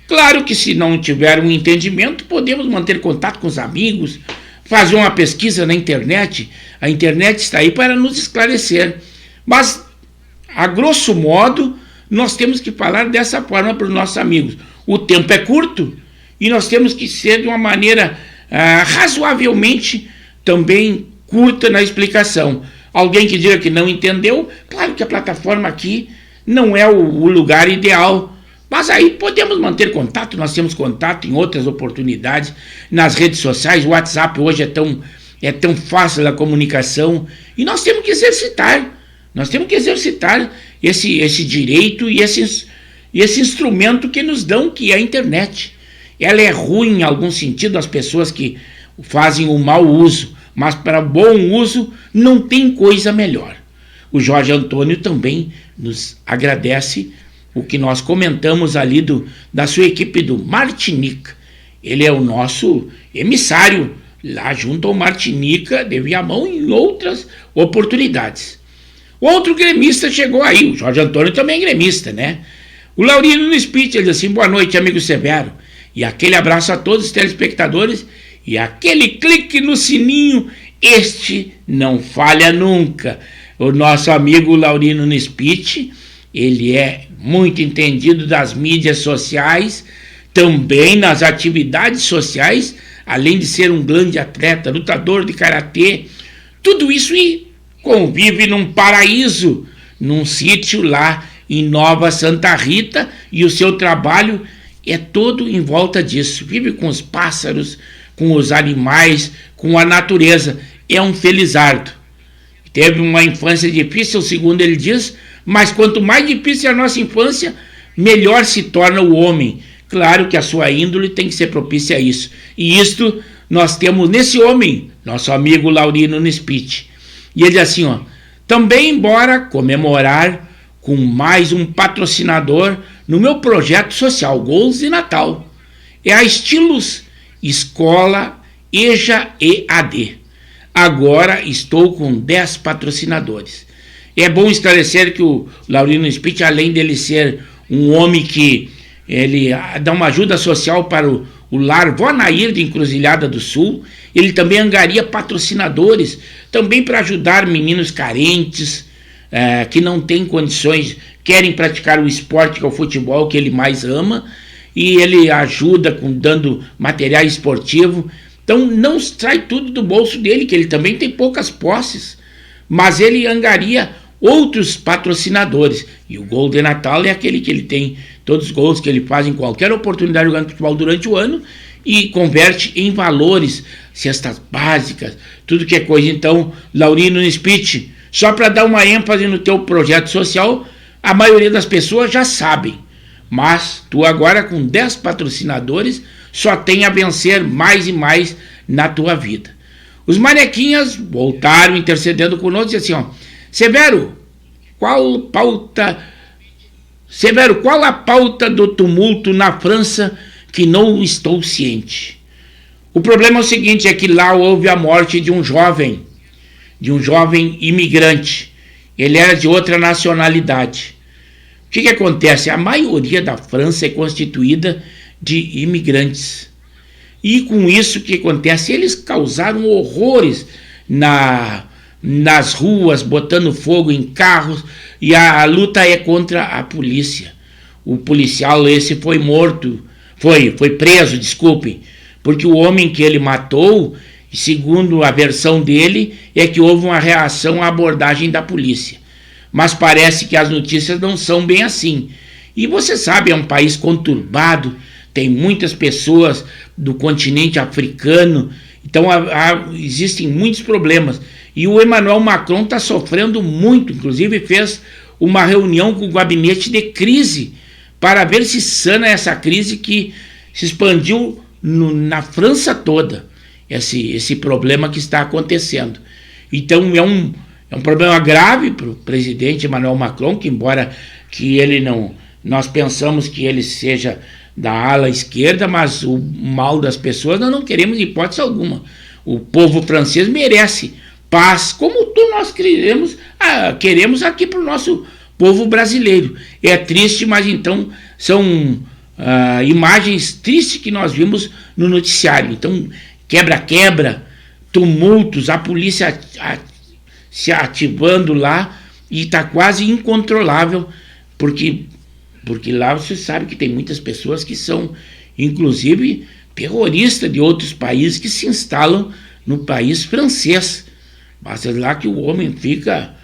Claro que se não tiver um entendimento, podemos manter contato com os amigos, fazer uma pesquisa na internet. A internet está aí para nos esclarecer. Mas, a grosso modo, nós temos que falar dessa forma para os nossos amigos. O tempo é curto e nós temos que ser de uma maneira razoavelmente também curta na explicação. Alguém que diga que não entendeu, claro que a plataforma aqui não é o lugar ideal Mas aí podemos manter contato, nós temos contato em outras oportunidades, nas redes sociais. O WhatsApp hoje é tão fácil a comunicação, e nós temos que exercitar esse direito e esse instrumento que nos dão, que é a internet. Ela é ruim em algum sentido, as pessoas que fazem o mau uso, mas para bom uso não tem coisa melhor. O Jorge Antônio também nos agradece o que nós comentamos ali da sua equipe do Martinica. Ele é o nosso emissário lá junto ao Martinica de Viamão em outras oportunidades. Outro gremista chegou aí, o Jorge Antônio também é gremista, né? O Laurino no speech, ele diz assim: boa noite, amigo Severo. E aquele abraço a todos os telespectadores e aquele clique no sininho, este não falha nunca. O nosso amigo Laurino no speech, ele é muito entendido das mídias sociais, também nas atividades sociais, além de ser um grande atleta, lutador de karatê, tudo isso, e convive num paraíso, num sítio lá em Nova Santa Rita, e o seu trabalho é todo em volta disso. Vive com os pássaros, com os animais, com a natureza. É um felizardo. Teve uma infância difícil, segundo ele diz, mas quanto mais difícil é a nossa infância, melhor se torna o homem. Claro que a sua índole tem que ser propícia a isso. E isto nós temos nesse homem, nosso amigo Laurino Nispit. E ele diz assim, ó: também embora comemorar com mais um patrocinador no meu projeto social Gols de Natal. É a Estilos Escola EJA EAD. Agora estou com 10 patrocinadores. É bom esclarecer que o Laurino Spitz, além dele ser um homem que ele dá uma ajuda social para o lar Vó Nair de Encruzilhada do Sul, ele também angaria patrocinadores, também para ajudar meninos carentes, que não têm condições, querem praticar o esporte que é o futebol que ele mais ama, e ele ajuda dando material esportivo. Então não sai tudo do bolso dele, que ele também tem poucas posses, mas ele angaria outros patrocinadores. E o Gol de Natal é aquele que ele tem todos os gols que ele faz em qualquer oportunidade jogando futebol durante o ano e converte em valores, cestas básicas, tudo que é coisa. Então, Laurino Nispit, só para dar uma ênfase no teu projeto social, a maioria das pessoas já sabem, mas tu agora com 10 patrocinadores só tem a vencer mais e mais na tua vida. Os manequinhas voltaram intercedendo conosco e assim, ó: Severo, qual a pauta do tumulto na França que não estou ciente? O problema é o seguinte, é que lá houve a morte de um jovem imigrante. Ele era de outra nacionalidade. O que acontece? A maioria da França é constituída de imigrantes. E com isso o que acontece? Eles causaram horrores nas ruas, botando fogo em carros, e a luta é contra a polícia. O policial esse foi preso, desculpem, porque o homem que ele matou, segundo a versão dele, é que houve uma reação à abordagem da polícia. Mas parece que as notícias não são bem assim. E você sabe, é um país conturbado, tem muitas pessoas do continente africano, então existem muitos problemas. E o Emmanuel Macron está sofrendo muito, inclusive fez uma reunião com o gabinete de crise para ver se sana essa crise que se expandiu na França toda, esse problema que está acontecendo. Então é um problema grave para o presidente Emmanuel Macron, que embora que ele não, nós pensamos que ele seja da ala esquerda, mas o mal das pessoas nós não queremos de hipótese alguma. O povo francês merece paz, como nós queremos aqui para o nosso povo brasileiro. É triste, mas então são imagens tristes que nós vimos no noticiário. Então, quebra-quebra, tumultos, a polícia se ativando lá, e está quase incontrolável, porque lá você sabe que tem muitas pessoas que são, inclusive, terroristas de outros países que se instalam no país francês. Basta lá que o homem fica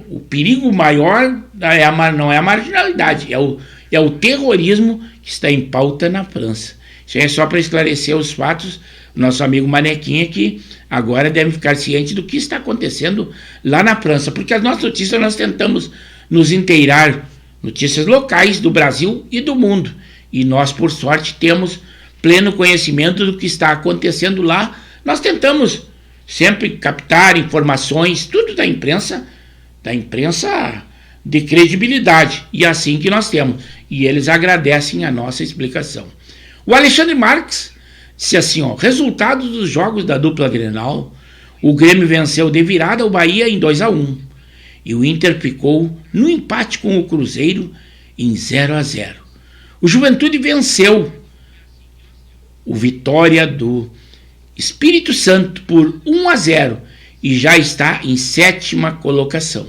o perigo maior não é a marginalidade, é o terrorismo que está em pauta na França. Isso é só para esclarecer os fatos. Nosso amigo Manequinha que agora deve ficar ciente do que está acontecendo lá na França, porque as nossas notícias nós tentamos nos inteirar, notícias locais do Brasil e do mundo, e nós por sorte temos pleno conhecimento do que está acontecendo lá. Nós tentamos sempre captar informações, tudo da imprensa de credibilidade, e assim que nós temos, e eles agradecem a nossa explicação. O Alexandre Marques disse assim, resultados dos jogos da dupla Grenal: o Grêmio venceu de virada o Bahia em 2-1, e o Inter ficou no empate com o Cruzeiro em 0-0. O Juventude venceu o Vitória do Espírito Santo por 1-0 e já está em 7ª colocação.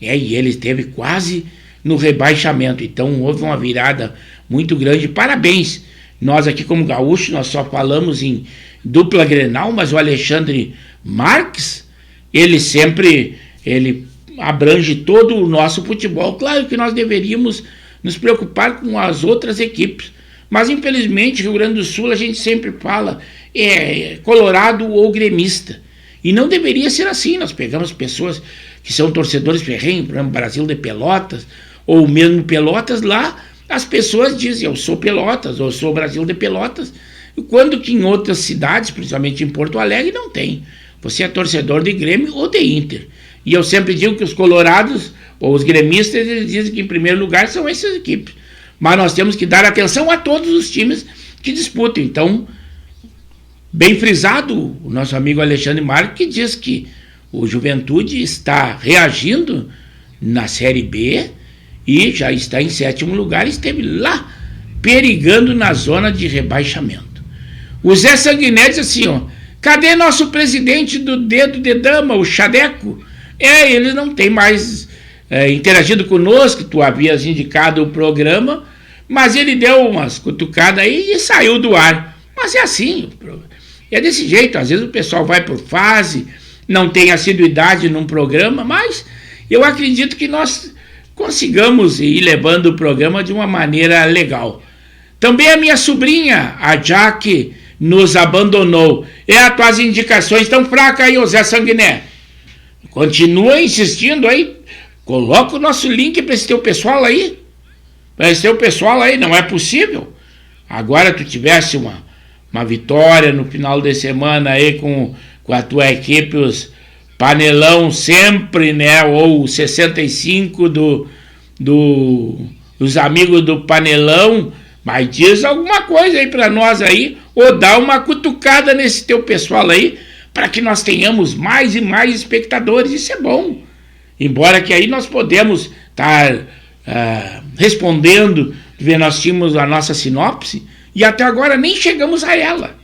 E ele esteve quase no rebaixamento, então houve uma virada muito grande. Parabéns! Nós aqui como gaúchos, nós só falamos em dupla Grenal, mas o Alexandre Marques, ele abrange todo o nosso futebol. Claro que nós deveríamos nos preocupar com as outras equipes, mas infelizmente Rio Grande do Sul a gente sempre fala colorado ou gremista, e não deveria ser assim. Nós pegamos pessoas que são torcedores ferrenhos, por exemplo, Brasil de Pelotas, ou mesmo Pelotas. Lá as pessoas dizem, eu sou Pelotas, ou eu sou Brasil de Pelotas, quando que em outras cidades, principalmente em Porto Alegre, não tem. Você é torcedor de Grêmio ou de Inter. E eu sempre digo que os colorados, ou os gremistas, eles dizem que em primeiro lugar são essas equipes. Mas nós temos que dar atenção a todos os times que disputam. Então, bem frisado, o nosso amigo Alexandre Marques, que diz que o Juventude está reagindo na Série B, e já está em 7º lugar, esteve lá perigando na zona de rebaixamento. O Zé Sanguiné diz assim, cadê nosso presidente do dedo de dama, o Chadeco? Ele não tem mais interagido conosco, tu havias indicado o programa, mas ele deu umas cutucadas aí e saiu do ar. Mas é assim, é desse jeito, às vezes o pessoal vai por fase, não tem assiduidade num programa, mas eu acredito que nós consigamos ir levando o programa de uma maneira legal. Também a minha sobrinha, a Jaque, nos abandonou. As tuas indicações estão fracas aí, Zé Sanguiné. Continua insistindo aí. Coloca o nosso link para esse teu pessoal aí. Não é possível. Agora tu tivesse uma vitória no final de semana aí com a tua equipe, os Panelão sempre, né? Ou 65 dos amigos do Panelão. Mas diz alguma coisa aí para nós aí, ou dá uma cutucada nesse teu pessoal aí, para que nós tenhamos mais e mais espectadores. Isso é bom. Embora que aí nós podemos estar respondendo, nós tínhamos a nossa sinopse, e até agora nem chegamos a ela.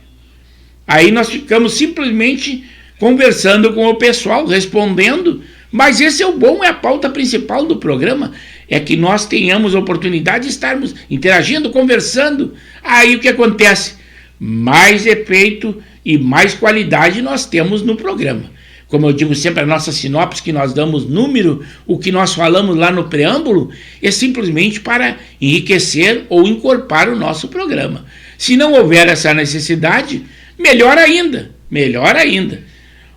Aí nós ficamos simplesmente conversando com o pessoal, respondendo, mas esse é o bom, é a pauta principal do programa, é que nós tenhamos a oportunidade de estarmos interagindo, conversando. Aí o que acontece? Mais efeito e mais qualidade nós temos no programa. Como eu digo sempre, a nossa sinopse, que nós damos número, o que nós falamos lá no preâmbulo, é simplesmente para enriquecer ou encorpar o nosso programa. Se não houver essa necessidade, melhor ainda.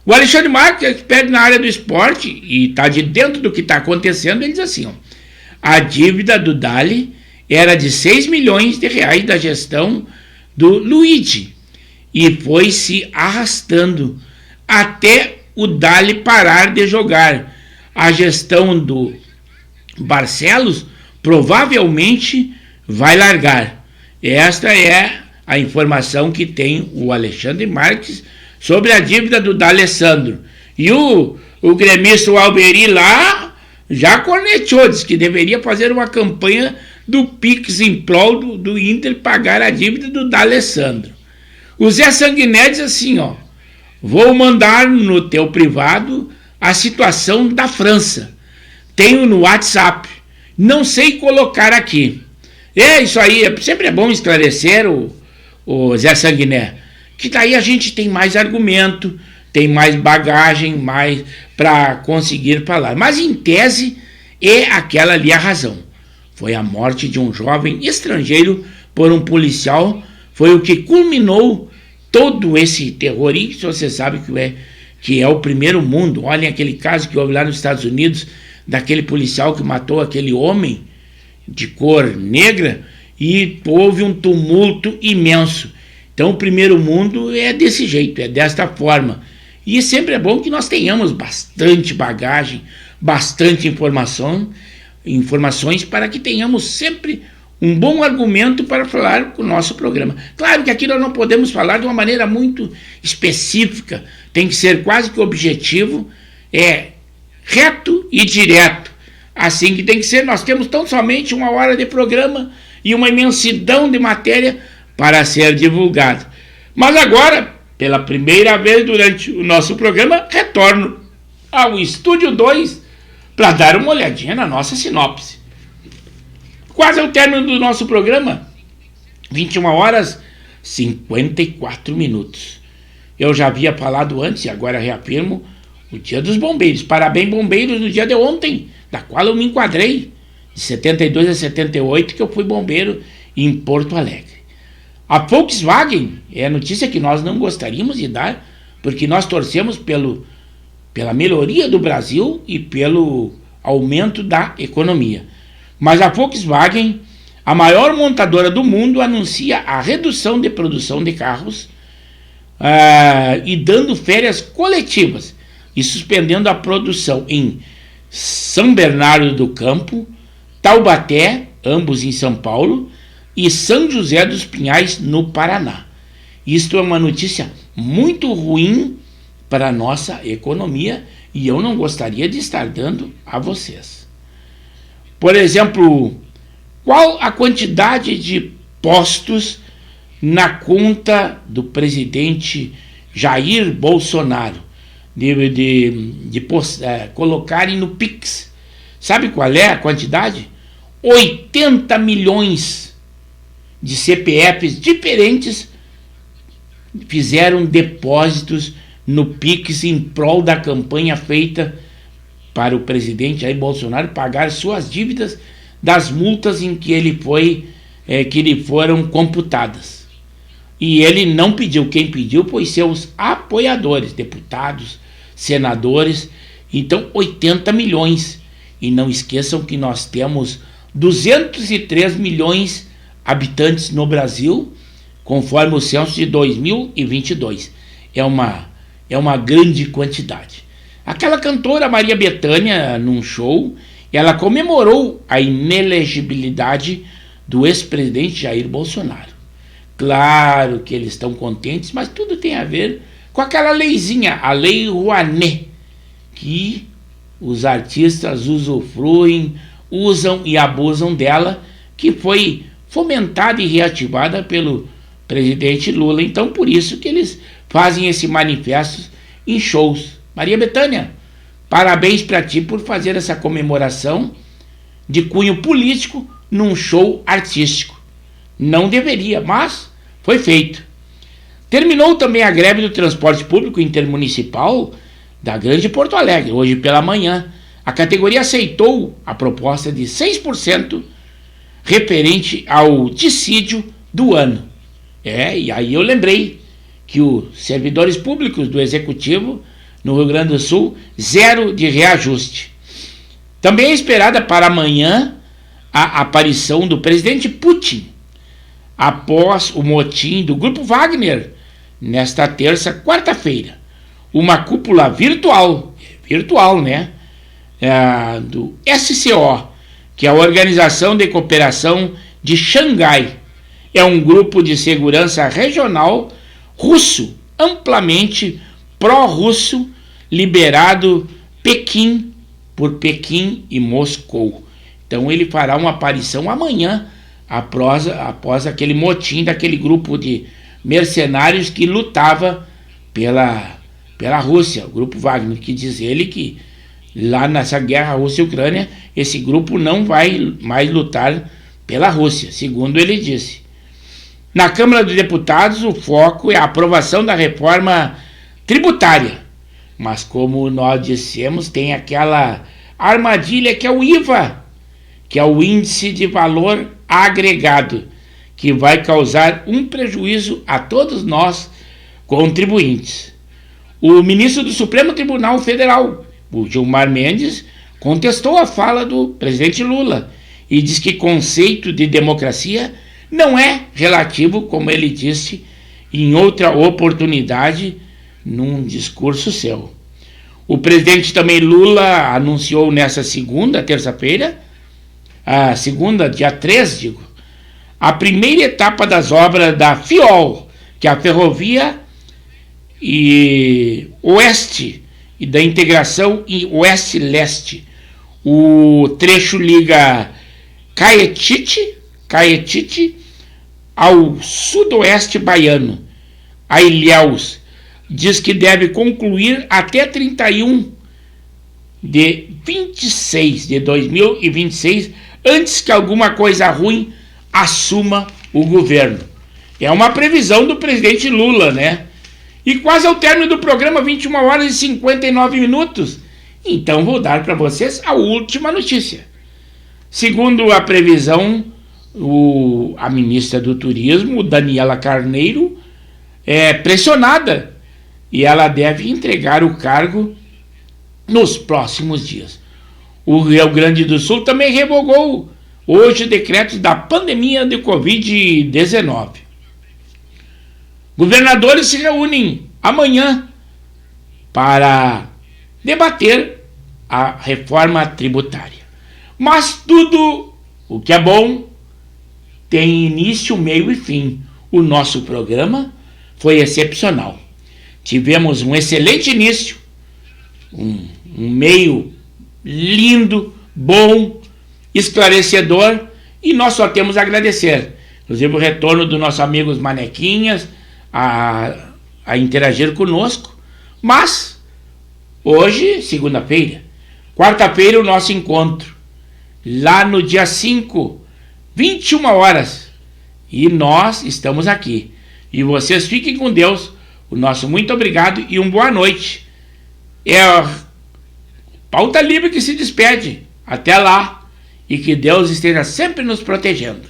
O Alexandre Marques, expert na área do esporte, e está de dentro do que está acontecendo, ele diz assim, a dívida do Dali era de 6 milhões de reais da gestão do Luigi, e foi se arrastando até o Dali parar de jogar. A gestão do Barcelos provavelmente vai largar. Esta é a informação que tem o Alexandre Marques sobre a dívida do D'Alessandro. E o gremista Alberi lá já cornetou, disse que deveria fazer uma campanha do Pix em prol do Inter pagar a dívida do D'Alessandro. O Zé Sanguiné diz assim, vou mandar no teu privado a situação da França. Tenho no WhatsApp. Não sei colocar aqui. Isso aí, sempre é bom esclarecer o Zé Sanguiné, que daí a gente tem mais argumento, tem mais bagagem, mais para conseguir falar. Mas em tese é aquela ali a razão. Foi a morte de um jovem estrangeiro por um policial, foi o que culminou todo esse terror. Isso você sabe que é o primeiro mundo. Olhem aquele caso que houve lá nos Estados Unidos, daquele policial que matou aquele homem de cor negra, e houve um tumulto imenso. Então o primeiro mundo é desse jeito, é desta forma. E sempre é bom que nós tenhamos bastante bagagem, bastante informações para que tenhamos sempre um bom argumento para falar com o nosso programa. Claro que aqui nós não podemos falar de uma maneira muito específica, tem que ser quase que objetivo, reto e direto. Assim que tem que ser. Nós temos tão somente 1 hora de programa e uma imensidão de matéria para ser divulgado. Mas agora, pela primeira vez durante o nosso programa, retorno ao Estúdio 2 para dar uma olhadinha na nossa sinopse. Quase ao término do nosso programa, 21 horas 54 minutos. Eu já havia falado antes e agora reafirmo, o Dia dos Bombeiros. Parabéns, bombeiros, no dia de ontem, da qual eu me enquadrei, de 72 a 78, que eu fui bombeiro em Porto Alegre. A Volkswagen é a notícia que nós não gostaríamos de dar, porque nós torcemos pela melhoria do Brasil e pelo aumento da economia. Mas a Volkswagen, a maior montadora do mundo, anuncia a redução de produção de carros e dando férias coletivas e suspendendo a produção em São Bernardo do Campo, Taubaté, ambos em São Paulo, e São José dos Pinhais, no Paraná. Isto é uma notícia muito ruim para a nossa economia e eu não gostaria de estar dando a vocês. Por exemplo, qual a quantidade de postos na conta do presidente Jair Bolsonaro de colocarem no Pix? Sabe qual é a quantidade? 80 milhões de CPFs diferentes fizeram depósitos no Pix em prol da campanha feita para o presidente Jair Bolsonaro pagar suas dívidas das multas em que que lhe foram computadas. E ele não pediu, quem pediu foi seus apoiadores, deputados, senadores. Então 80 milhões. E não esqueçam que nós temos 203 milhões habitantes no Brasil, conforme o censo de 2022. É uma grande quantidade. Aquela cantora Maria Bethânia, num show, ela comemorou a inelegibilidade do ex-presidente Jair Bolsonaro. Claro que eles estão contentes, mas tudo tem a ver com aquela leizinha, a Lei Rouanet, que os artistas usufruem, usam e abusam dela, que foi fomentada e reativada pelo presidente Lula. Então, por isso que eles fazem esse manifesto em shows. Maria Bethânia, parabéns para ti por fazer essa comemoração de cunho político num show artístico. Não deveria, mas foi feito. Terminou também a greve do transporte público intermunicipal da Grande Porto Alegre. Hoje pela manhã, a categoria aceitou a proposta de 6% referente ao dissídio do ano. E aí eu lembrei que os servidores públicos do Executivo no Rio Grande do Sul, 0 de reajuste. Também é esperada para amanhã a aparição do presidente Putin, após o motim do Grupo Wagner, nesta quarta-feira. Uma cúpula virtual, né? Do SCO, que é a Organização de Cooperação de Xangai. É um grupo de segurança regional russo, amplamente pró-russo, liberado por Pequim e Moscou. Então ele fará uma aparição amanhã, após aquele motim daquele grupo de mercenários que lutava pela Rússia, o Grupo Wagner, que diz ele que lá nessa guerra Rússia e Ucrânia, esse grupo não vai mais lutar pela Rússia, segundo ele disse. Na Câmara dos Deputados, o foco é a aprovação da reforma tributária, Mas como nós dissemos, tem aquela armadilha que é o IVA, que é o índice de valor agregado, que vai causar um prejuízo a todos nós contribuintes. O ministro do Supremo Tribunal Federal, o Gilmar Mendes, contestou a fala do presidente Lula e diz que conceito de democracia não é relativo, como ele disse em outra oportunidade, num discurso seu. O presidente também Lula anunciou nessa terça-feira, dia 3, a primeira etapa das obras da FIOL, que é a Ferrovia Oeste e da integração Oeste-Leste. O trecho liga Caetite ao sudoeste baiano. A Ilhéus diz que deve concluir até 31 de 2026, antes que alguma coisa ruim assuma o governo. É uma previsão do presidente Lula, né? E quase ao término do programa, 21 horas e 59 minutos. Então vou dar para vocês a última notícia. Segundo a previsão, a ministra do Turismo, Daniela Carneiro, é pressionada e ela deve entregar o cargo nos próximos dias. O Rio Grande do Sul também revogou hoje decretos da pandemia de Covid-19. Governadores se reúnem amanhã para debater a reforma tributária. Mas tudo o que é bom tem início, meio e fim. O nosso programa foi excepcional. Tivemos um excelente início, um meio lindo, bom, esclarecedor, e nós só temos a agradecer. Inclusive o retorno dos nossos amigos Manequinhas a interagir conosco. Mas hoje, segunda-feira, quarta-feira, o nosso encontro lá no dia 5, 21 horas, e nós estamos aqui. E vocês fiquem com Deus. O nosso muito obrigado e uma boa noite. É a Pauta Livre que se despede. Até lá, e que Deus esteja sempre nos protegendo.